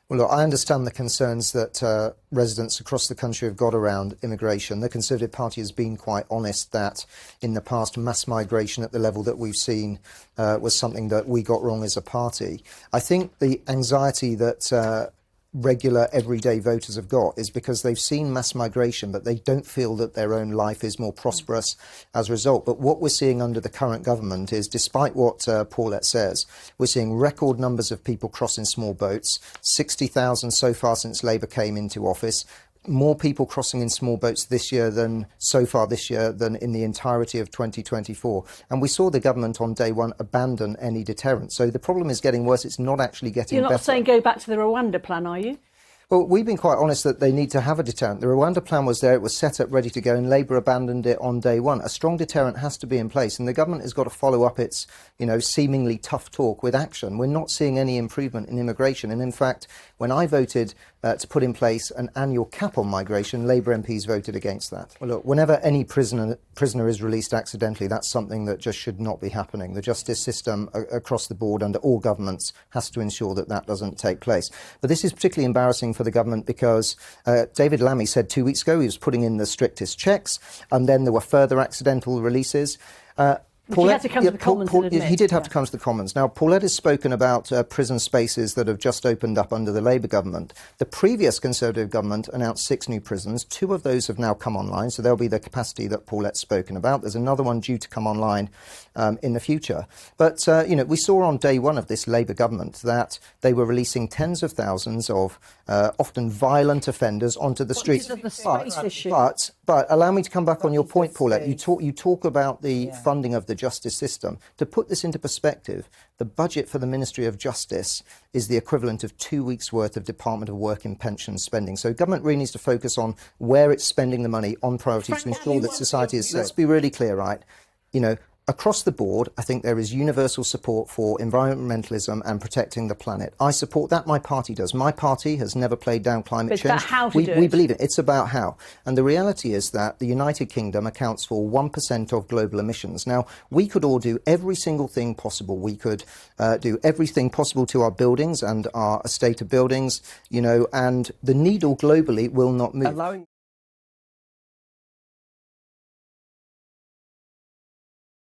Well, look, I understand the concerns that residents across the country have got around immigration. The Conservative Party has been quite honest that in the past mass migration at the level that we've seen was something that we got wrong as a party. I think the anxiety that regular everyday voters have got is because they've seen mass migration, but they don't feel that their own life is more prosperous as a result. But what we're seeing under the current government is, despite what Paulette says, we're seeing record numbers of people crossing small boats, 60,000 so far since Labour came into office. More people crossing in small boats this year than in the entirety of 2024. And we saw the government on day one abandon any deterrent. So the problem is getting worse. It's not actually getting better. You're not saying go back to the Rwanda plan, are you? Well, we've been quite honest that they need to have a deterrent. The Rwanda plan was there, it was set up, ready to go, and Labour abandoned it on day one. A strong deterrent has to be in place, and the government has got to follow up its, seemingly tough talk with action. We're not seeing any improvement in immigration, and in fact, when I voted to put in place an annual cap on migration, Labour MPs voted against that. Well, look, whenever any prisoner is released accidentally, that's something that just should not be happening. The justice system across the board under all governments has to ensure that that doesn't take place. But this is particularly embarrassing for the government because David Lammy said 2 weeks ago he was putting in the strictest checks, and then there were further accidental releases. He had to come to the Commons, he did have to come to the Commons. Now, Paulette has spoken about prison spaces that have just opened up under the Labour government. The previous Conservative government announced 6 new prisons. 2 of those have now come online, so there'll be the capacity that Paulette's spoken about. There's another one due to come online in the future. But, we saw on day one of this Labour government that they were releasing tens of thousands of often violent offenders onto the streets. But allow me to come back on your point, Paulette. You talk about the funding of the justice system. To put this into perspective, the budget for the Ministry of Justice is the equivalent of 2 weeks' worth of Department of Work and Pension spending. So government really needs to focus on where it's spending the money on priorities to ensure that society is safe. Let's be really clear, right? Across the board, I think there is universal support for environmentalism and protecting the planet. I support that. My party does. My party has never played down climate change. It's about how to do it. We believe it. It's about how. And the reality is that the United Kingdom accounts for 1% of global emissions. Now, we could all do every single thing possible. We could do everything possible to our buildings and our estate of buildings, and the needle globally will not move.